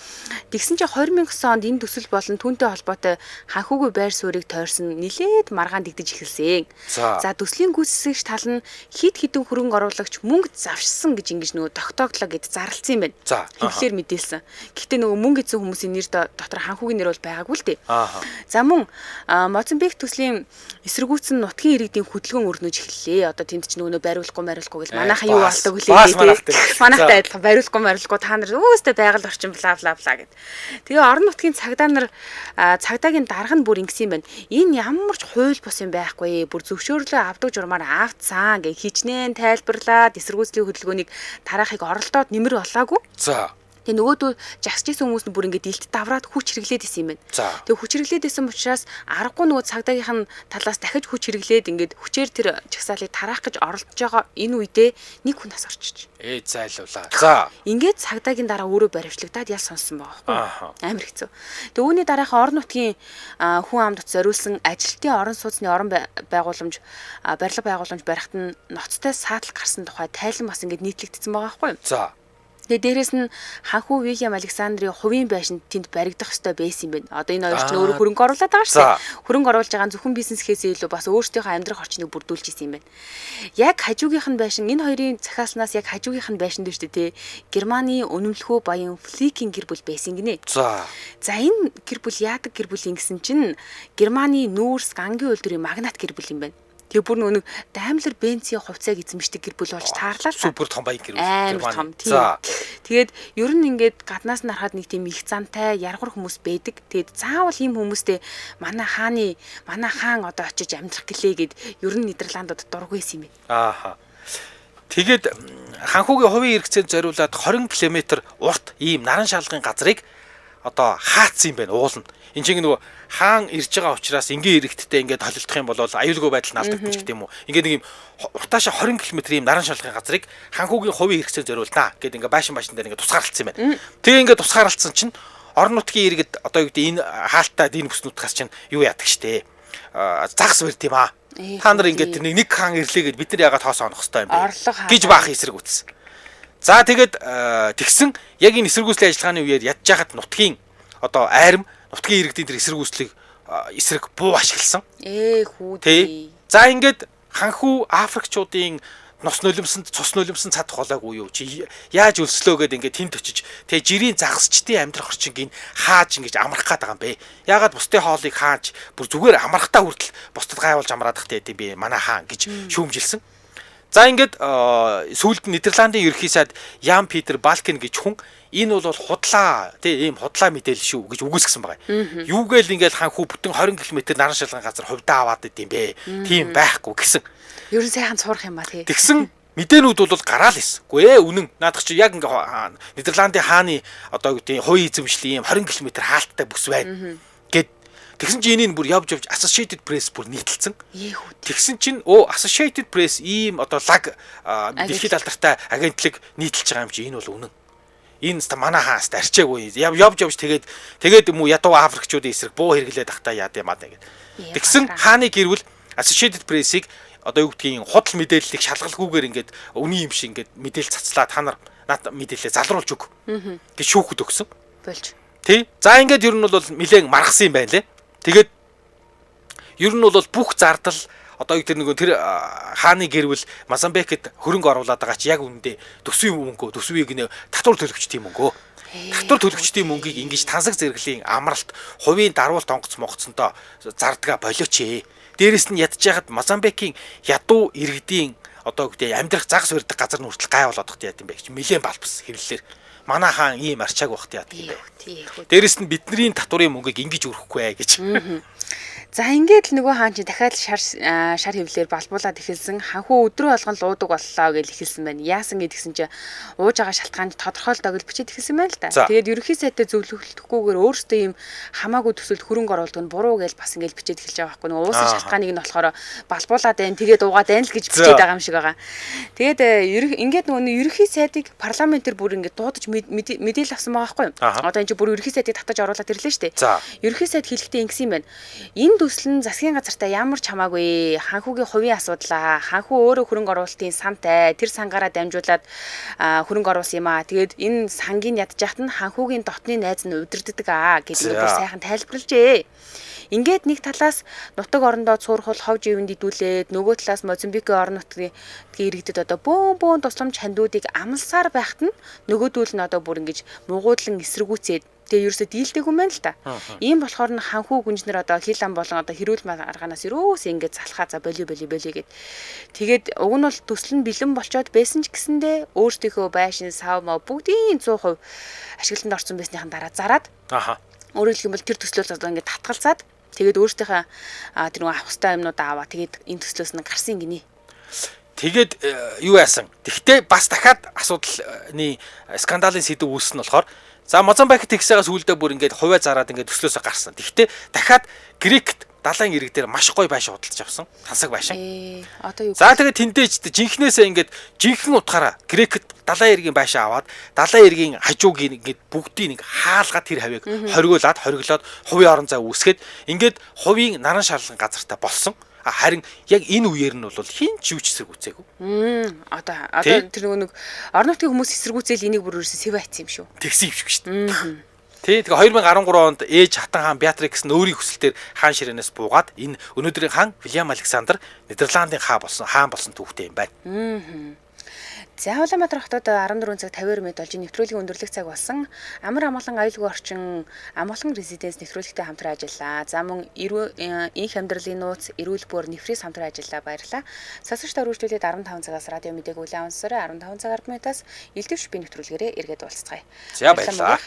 Тэгсэн чинь 2009 онд энэ төсөл болон түүнтэй холбоотой ханхуугийн байр суурийг тойрсон нилээд маргаан дэгдэж эхэлсэн. За төслийн гүйцэтгэгч тал нь хид хідэн хөрөнгө оруулагч мөнгө завшсан гэж ингэж нөгөө тогтооглоо гэд зарлсан юм байна. Хэвлэлээр мэдээлсэн. Гэхдээ нөгөө мөнгө эзэн хүмүүсийн нэр дотор ханхуугийн нэр бол байгаагүй л дээ. За мөн Мозамбик төслийн эсэргүүцэн нутгийн иргэдийн хөдөлгөөн өрнөж эхэллээ. Одоо тэнд ч нөгөө бариулахгүй гэл манайхан юу болдог үлээ дээ. Манайхтай адилхан бариулахгүй та нар өөстэй байгаль орчин бла бла бла гэд. Тэгээ орон нутгийн цагдаа нар цагдаагийн дарга нь бүр ингэсэн юм байна. Энэ ямар ч хууль бус юм байхгүй. Бүр зөвшөөрлөө авдаг журмаар авцсан гэ хичнээн тайлбарлаад эсэргүүцлийн хөдөлгөөнийг тараахыг оролдоод нэмэр болоогүй. Тэгээ нөгөөдөө жагсчихсан хүмүүс нь бүр ингээд илт давраад хүч хэрэглээд исэн юм байна. Тэгээ хүч хэрэглээд исэн учраас аргагүй нөгөө цагдаагийнх нь талаас дахиж хүч хэрэглээд ингээд хүчээр тэр жагсаалыг тараах гэж оролдож байгаа энэ үедээ нэг хүн нас орчиж.
Зайлуулаа. За.
Ингээд цагдаагийн дараа өөрөө баривчлагдаад ял сонсон байгаа байхгүй. Амар хэцүү. Тэгээ үүний дараахан орон нутгийн хүн амд зориулсан ажилтны орон сууцны орон байгууламж барилга байгууламж барихт нь ноцтой саатал гарсан тухай тайлан бас ингээд нийтлэгдсэн байгаа байхгүй.
За.
Тэгээ дээрэс нь ханхуу Вильям Александрийн хувийн байшин тэнд баригдах ёстой байсан юм байна. Одоо энэ хоёр ч өөрөө хөрөнгө оруулаад байгаа шүү дээ. Хөрөнгө оруулж байгаа зөвхөн бизнесхээс илүү бас өөрсдийнхөө амьдрах орчныг бүрдүүлж исэн юм байна. Яг хажуугийнх нь байшин энэ хоёрын захааснаас яг хажуугийнх нь байшин дээр шүү дээ. Германы үнэмлэхүй баян Фликийн гэр бүл байсан гинэ. За энэ гэр бүл яадаг гэр бүл ингэсэн чинь Германы нүүрс гангийн үйлдвэрийн магнат гэр бүл юм байна. Тэгээ бүр нөгөө Daimler Benz-ийн хувьцааг эзэмшдэг гэр бүл болж таарлаа л.
Супер том баян гэр бүл
Германы. За. Тэгээд ер нь ингээд гаднаас нь харахад нэг тийм их зантай яргар хүмүүс байдаг. Тэгээд заавал ийм хүмүүстэй манай хаан одоо очиж амьдрах гэлээ гэд ер нь Нидерландд дургүйсэн юм байна.
Тэгээд ханхуугийн хувийн хэрэгцээнд зориулаад 20 км урт ийм наран шалгын газрыг одоо хаацсан юм байна уулна. Энд чинь нөгөө хаан ирж байгаа учраас ингийн иргэдтэй ингээд холилдох юм бол аюулгүй байдал нь алдагдчих гэдэг юм уу. Ингээд нэг юм уртаашаа 20 км ийм наран шалгын газрыг ханхуугийн хувийн хэрэгцээнд зориулнаа гэдэг ингээд байшин дээр ингээд тусгаарлалцсан юм байна. Тэгээ ингээд тусгаарлалцсан чинь орон нутгийн иргэд одоо юу гэдэг энэ хаалттай энэ бүс нутгаас чинь юу яадаг штэ. Загас барьт юм аа. Та нар ингээд нэг хаан ирлээ гэд бид нар ягаад тоосоо онох хэрэгтэй юм бэ гэж баах эсрэг үтсэн. За тэгээд тэгсэн яг энэ эсэргүүцлийн ажиллагааны үеэр ядж хахад нутгийн одоо айрам нутгийн иргэдийн тэр эсрэг буу ашигласан.
Хүү.
За ингээд ханхүү Африкчуудын нос нулимсанд цус нулимсан цад холоогүй юу чи яаж өлслөө гэд ингээд тэнд очиж тэгээ жирийн загасчдын амьдрах орчингийн хааж ингэж амрах гээд байгаа юм бэ. Яагаад бусдын хоолыг хааж бүр зүгээр амрахтаа хүртэл бусдад гайвуулж амраадах гэдэг би манай хаан гэж шүүмжилсэн. За ингээд сүүлд нь Нидерландын ерөнхий сайд Ян Питер Балкен гэж хүн энэ бол худлаа тийм ийм худлаа мэдээлэл шүү гэж үгүйсгэсэн байгаа. Юугээл ингээд ханхүү бүтэн 20 км наран шалган газар хувьдаа аваад идэм бэ. Тийм байхгүй гэсэн.
Ер нь сайхан цуурах юм ба тий.
Тэгсэн мэдээнүүд бол гараал ирсэн. Үгүй ээ үнэн. Наадах чи яг ингээ Нидерландын хааны одоо юу гэдэг хувийн эзэмшлийн 20 км хаалттай бүс байна. Гэт тэгсэн чи энийг бүр явж Associated Press бүр нийтэлсэн. Тэгсэн чинь Associated Press ийм одоо лаг дэлхийд алдартай агентлаг нийтэлж байгаа юм чи энэ бол үнэн. Энэ ста манай хаас арчаагүй. Явж тэгээд юм уу ядуу Африкчуудын эсрэг буу хэрэглээд ахтаа яа юм аа гэдэг. Тэгсэн хааны гэрвэл Associated Press-ийг одоо юу гэдгийг худал мэдээллийг шалгалгүйгээр ингээд өний юм шиг ингээд мэдээлэл цацлаа та нар наад мэдээлэлээ залруулж өг гэж шүүхэд өгсөн.
Болж.
Тий. За ингээд ер нь бол нилээн маргасан юм байна лээ. Тэгээд ер нь бол бүх зардал одоо юу гэдэг тэр хааны гэрвэл Мозамбикт хөрөнгө оруулаад байгаа чи яг үүндээ төсвийн мөнгөө төсвийг нэ татвар төлөгчдийн мөнгөө. Татвар төлөгчдийн мөнгийг ингэж тансаг зэрэглэлийн амралт хувийн дарвуулт онгоц могцсонтой зардгаа болооч ээ. Дээрэс нь ядж яхад Мозамбикийн ядуу иргэдийн одоо үгтэй амьдрах загас барьдаг газар нь хүртэл гайволоод багт яа гэм бэ гэж нэлээд балбс хэвлэлээр манай хаан ийм арчааг багт яа гэм бэ. Дээрэс нь бидний татварын мөнгийг ингэж өрөхгүй гэж.
За ингээд л нөгөө хаан чи дахиад шар хөвлөөр балбуулаад эхэлсэн. Ханхуу өдрөө болгон луудаг боллоо гэж эхэлсэн байна. Яасан гэдгсэн чи ууж байгаа шалтгаанд тодорхойлдог л бичиж эхэлсэн байна л да. Тэгээд ерөнхий сайдтай зөвлөгдөхгүйгээр өөрөөсөө ийм хамаагүй төсөлд хөрөнгө оруулдаг нь буруу гэж бас ингээд бичиж эхэлж байгаа байхгүй. Нөгөө уусын шалтгааныг нь болохоор балбуулаад байна. Тэгээд уугаад байна л гэж бичиж байгаа юм шиг байгаа. Тэгээд ингээд нөгөө ерөнхий сайдыг парламентэр бүр ингээд дуудаж мэдээлэл авсан байгаа байхгүй. Одоо энэ чи бүр ерөнхий сайдыг татаж оруулаад ирлээ шүү дээ. Ерөнхий сайд хэлэхдээ ингэсэн юм байна. Энэ төсөл нь засгийн газартаа ямар ч хамаагүй ханхүүгийн хувийн асуудлаа. Ханхүү өөрөө хөрөнгө оруулалтын сантай тэр сангаараа дамжуулаад хөрөнгө оруулсан юм аа. Тэгээд энэ сангийн ядж яхад нь ханхүүгийн дотны найз нь удирддаг гэдэг нь сайхан тайлбарлажээ. Ингээд нэг талаас нутаг орондоо цуурхал хов живэнд идүүлээд нөгөө талаас Мозамбикийн орон нутгийн иргэдэд одоо бөөн тусламж хандуудыг амлсаар байхад нь нөгөөдүүл нь одоо бүр ингэж муугуудлан эсэргүүцээд тэгээ ерөөсөө дийлдэггүй юм байна л да. Ийм болохоор нь ханхүү гүнжнэр одоо хил ам болон одоо хэрүүл арганаас ерөөс ингэж залхаа за боли гэд. Тэгээд уг нь бол төсөл нь бэлэн болчоод байсан ч гэсэндээ өөртөөхөө байшин сав маа бүгдийн 100% ашиглалтанд орсон байсныхан дараа зараад өөрөөр хэлбэл тэр төслөөс одоо ингэ татгалзаад тэгээд өөртөөхөө тэр нэг авах хэрэгтэй юмнуудаа аваа тэгээд энэ төслөөс нь гарсан гинэ.
Тэгээд юу яасан? Тэгтээ бас дахиад асуудалны скандалын сэдв үүссэн болохоор за Мозамбикт тэгсээс үлдээ бүр ингээд хувиа зараад ингээд төслөөсөө гарсан. Тэгтээ дахиад Грект далайн ирэг дээр маш гоё байшин худалдаж авсан. Тансаг байшин.
Одоо юу?
За тэгээд тэндээч жинхнээсээ ингээд жинхэнэ утгаараа Грект далайн иргийн байшин аваад далайн иргийн хажууг ингээд бүгдийг нэг хаалгаад тэр хавийг хориглоод хувийн орон зай үүсгээд ингээд хувийн наран шарлан газартаа болсон. Харин яг энэ үеэр нь бол хин ч юу ч эсэргүүцээгүй.
Одоо тэр нэг орон нутгийн хүмүүс эсэргүүцээл энийг бүр ерөөсөө сэв айцсан юм шүү.
Тэгсэн юм шиг шүү дээ. Тий, тэгээ 2013 онд ээж хатан хаан Беатрикс нь өөрийн хүсэлтээр хаан ширээнээс буугаад энэ өнөөдрийн хаан Вильям Александр Нидерландын хаан болсон түүхтэй юм байна.
За Улаанбаатар хотод 14 цаг 50 минут болж нэвтрүүлгийн өндөрлөх цаг болсон. Амар амгалан аюулгүй орчин амгалан резиденс нэвтрүүлэгтэй хамтран ажиллаа. За мөн инх амьдралын нууц эрүүл бүр нэврээс хамтран ажиллаа. Баярлалаа. Сонсогч та үргэлжлүүлээд 15 цагаас радио мэдээг үлээн онцороо 15 цаг 10 минутаас элдв шүпийн нэвтрүүлгээрээ эргээд уулзцгаая.
За баярлалаа.